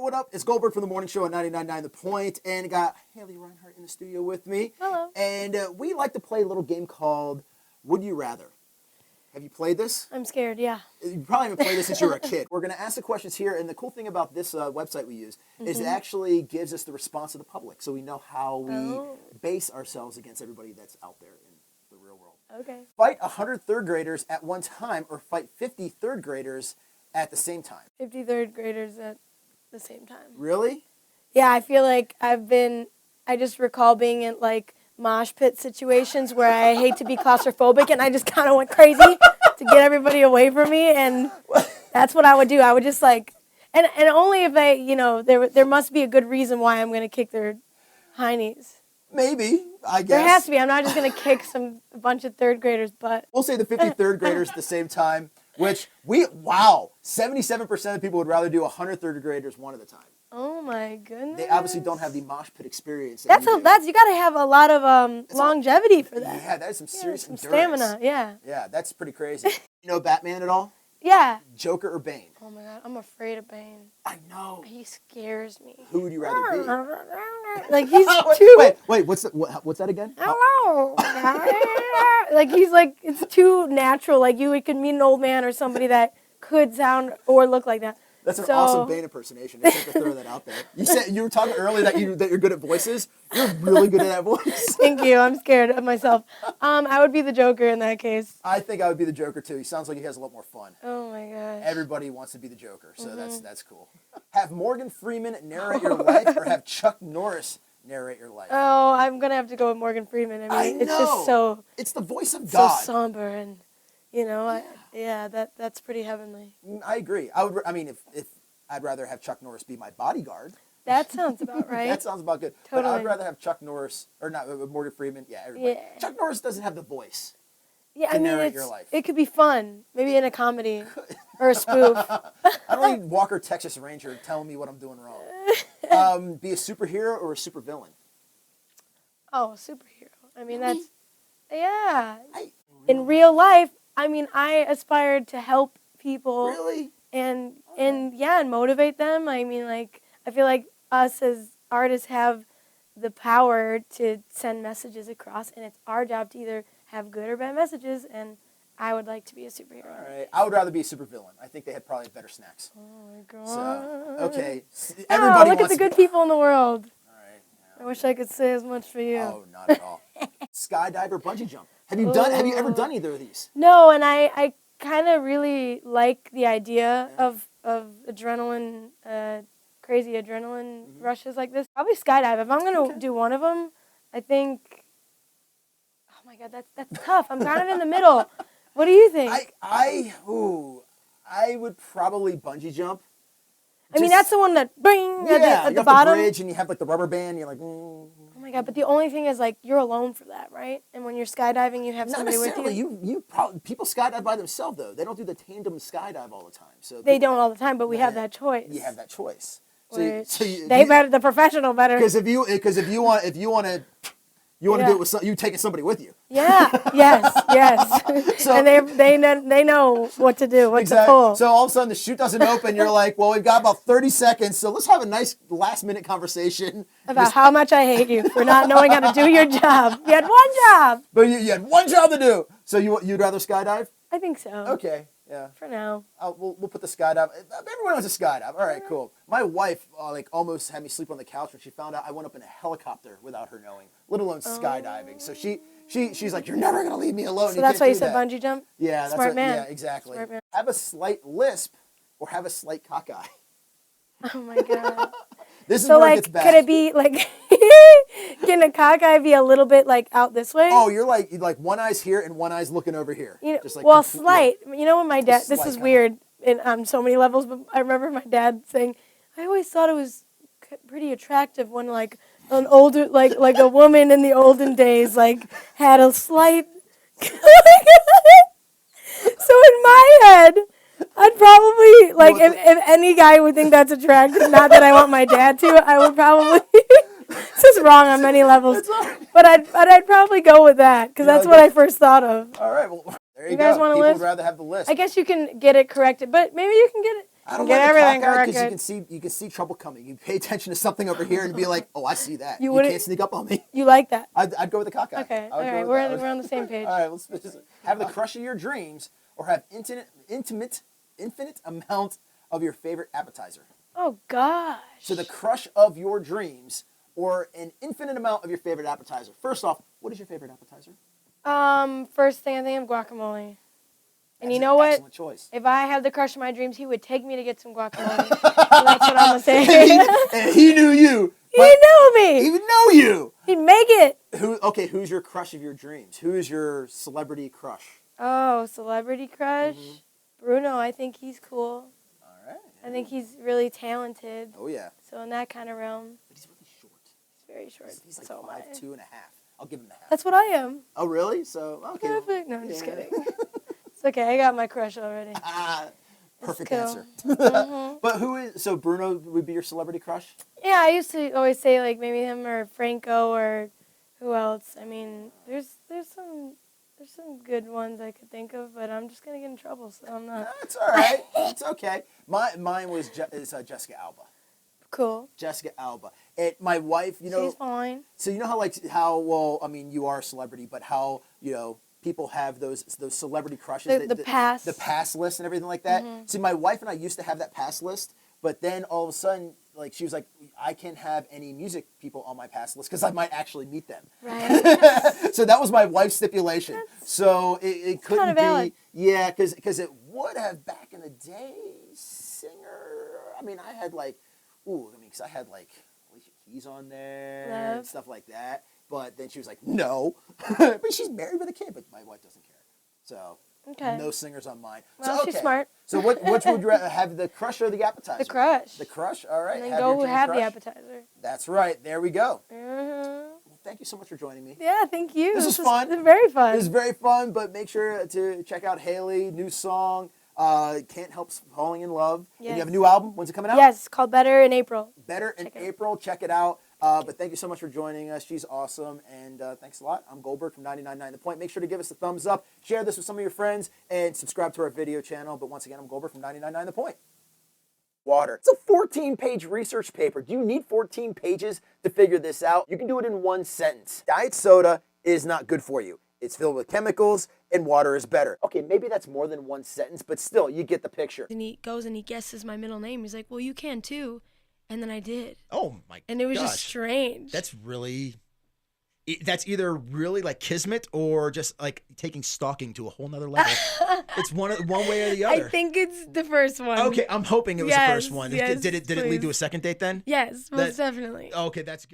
what up? It's Goldberg from the morning show at 99.9 The Point, and got Haley Reinhart in the studio with me. Hello. And we like to play a little game called Would You Rather. Have you played this? I'm scared, yeah. You probably haven't played this since you were a kid. We're going to ask the questions here, and the cool thing about this website we use is it actually gives us the response of the public, so we know how we base ourselves against everybody that's out there in the real world. Okay. Fight 100 third graders at one time, or fight 50 third graders at the same time. 50 third graders at the same time. Really? Yeah, I feel like I just recall being in like mosh pit situations where I hate to be claustrophobic and I just kind of went crazy to get everybody away from me, and that's what I would do. I would just like, and only if there must be a good reason why I'm going to kick their heinies. Maybe, I guess. There has to be. I'm not just going to kick a bunch of third graders' butt. We'll say the 50 third graders at the same time, which 77% of people would rather do 100 third graders one at a time. Oh my goodness. They obviously don't have the mosh pit experience. You got to have a lot of longevity for that. Yeah, that is some serious some endurance. stamina, yeah. Yeah, that's pretty crazy. You know Batman at all? Yeah. Joker or Bane? Oh my God, I'm afraid of Bane. I know. He scares me. Who would you rather be? Like he's too. Wait, what's that again? Hello. Like he's like, it's too natural. Like you could meet an old man or somebody that could sound or look like that. That's an awesome Bane impersonation. I just have to throw that out there. You were talking earlier that you're good at voices. You're really good at that voice. Thank you. I'm scared of myself. I would be the Joker in that case. I think I would be the Joker too. He sounds like he has a lot more fun. Oh my gosh. Everybody wants to be the Joker, so that's cool. Have Morgan Freeman narrate your life, or have Chuck Norris narrate your life? Oh, I'm gonna have to go with Morgan Freeman. I mean, it's just so. It's the voice of God. So somber and, that's pretty heavenly. I agree. If I'd rather have Chuck Norris be my bodyguard. That sounds about right. That sounds about good. Totally. But I'd rather have Chuck Norris, or not, Morgan Freeman. Yeah, everybody. Yeah. Chuck Norris doesn't have the voice. Yeah, to narrate your life. It could be fun, maybe in a comedy or a spoof. I don't need Walker, Texas Ranger telling me what I'm doing wrong. Be a superhero or a supervillain? Oh, a superhero. I mean, that's, yeah. In real life, I mean, I aspired to help people. Really? And motivate them. I mean, like, I feel like us as artists have the power to send messages across, and it's our job to either have good or bad messages, and I would like to be a superhero. All right. I would rather be a supervillain. I think they had probably better snacks. Oh, my God. So, okay. Everybody look at the good people in the world. All right. Yeah, I wish I could say as much for you. Oh, not at all. Skydive or bungee jump? Have you ever done either of these? No, and I kind of really like the idea of adrenaline, crazy adrenaline rushes like this. Probably skydive. If I'm going to do one of them, I think, oh my God, that's tough. I'm kind of in the middle. What do you think? I would probably bungee jump. I mean, that's the one that, bing, at the bottom. The bridge and you have like the rubber band, you're like, Oh my God, but the only thing is like, you're alone for that, right? And when you're skydiving, you have somebody with you. People skydive by themselves though. They don't do the tandem skydive all the time. So they don't all the time, but we have that choice. You have that choice. The professional better. Because if you want to do it with you taking somebody with you. Yeah. Yes. So, and they know what to do, what to pull. So all of a sudden the chute doesn't open. You're like, well, we've got about 30 seconds, so let's have a nice last-minute conversation about how much I hate you for not knowing how to do your job. You had one job. But you had one job to do. So you'd rather skydive? I think so. Okay. Yeah. For now. We'll put the skydive. Everyone has a skydive. All right, cool. My wife almost had me sleep on the couch when she found out I went up in a helicopter without her knowing, let alone skydiving. So she's like, you're never gonna leave me alone. So that's why you said bungee jump? Yeah. Smart man. Yeah, exactly. Smart man. Have a slight lisp or have a slight cockeye. Oh my God. This is where it gets bad. Could it be like, can a cockeye be a little bit like out this way? Oh, you're like one eye's here and one eye's looking over here. Just like slight. Yeah. You know when my dad, this is weird on so many levels, but I remember my dad saying, I always thought it was pretty attractive when like an older, like a woman in the olden days, like had a slight. So in my head, I'd probably, like, if any guy would think that's attractive, not that I want my dad to, I would probably, this is wrong on many levels, but I'd probably go with that, because that's what I first thought of. All right, well, there you guys go. Want to People list? would rather have the list. I guess you can get it corrected, but maybe you can get it, I don't Get like everything the cockeyed corrected. because you can see trouble coming. You pay attention to something over here and be like, oh, I see that. You wouldn't- can't sneak up on me. You like that? I'd go with the cockeye. Okay. I All would go right. with that. We're on the same page. All right, let's just have the crush of your dreams, or have infinite amount of your favorite appetizer. Oh gosh. So the crush of your dreams, or an infinite amount of your favorite appetizer. First off, what is your favorite appetizer? First thing I think of guacamole. And That's you know an what? Excellent choice. If I had the crush of my dreams, he would take me to get some guacamole. So that's what I'm gonna say. And he knew you. He knew me. He would know you. He'd make it. Who's your crush of your dreams? Who is your celebrity crush? Oh, celebrity crush. Bruno. I think he's cool. All right. I think he's really talented. Oh yeah. So in that kind of realm, But he's really short. he's very short. He's like so am I. 5'2.5". I'll give him the half. That's what I am. Oh really? So okay. Perfect. No, I'm just Yeah. kidding. It's okay. I got my crush already. Perfect cool. answer. Mhm. But so Bruno would be your celebrity crush? Yeah, I used to always say like maybe him or Franco or who else. I mean, there's some good ones I could think of, but I'm just gonna get in trouble, so I'm not. That's all right. It's okay. Mine was Jessica Alba. Cool. Jessica Alba. My wife, She's fine. So you know how I mean, you are a celebrity, but how, people have those celebrity crushes. The pass. The pass list and everything like that. See, my wife and I used to have that pass list, but then all of a sudden, like, she was like, I can't have any music people on my pass list because I might actually meet them. Right. So that was my wife's stipulation. So it couldn't kinda valid. be, yeah, because it would have back in the day, singer. I mean, I had like, because I had like Alicia Keys on there and Love. stuff like that. But then she was like, no. But she's married with a kid, but my wife doesn't care. So Okay. no singers on mine. Well, So, okay. she's smart. So which would you rather have, the crush or the appetizer? The crush. The crush, all right. And then Have go your who dream have the crush. appetizer. That's right. There we go. Mhm. Well, thank you so much for joining me. Yeah, thank you. This was fun. Very fun. It was very fun, but make sure to check out Haley, new song, Can't Help Falling in Love. And you Yes. have a new album. When's it coming out? Yes, it's called Better in April. Better in Check it out. April. Check it out. But thank you so much for joining us. She's awesome. And thanks a lot. I'm Goldberg from 99.9 The Point. Make sure to give us a thumbs up. Share this with some of your friends. And subscribe to our video channel. But once again, I'm Goldberg from 99.9 The Point. Water. It's a 14-page research paper. Do you need 14 pages to figure this out? You can do it in one sentence. Diet soda is not good for you. It's filled with chemicals, and water is better. Okay, maybe that's more than one sentence, but still, you get the picture. And he goes and he guesses my middle name. He's like, well, you can too. And then I did. Oh my! And it was gosh. just strange. That's either really like kismet or just like taking stalking to a whole nother level. It's one way or the other. I think it's the first one. Okay, I'm hoping it was the first one. Yes, Did it lead please. to a second date then? Yes, most definitely. Okay, that's good.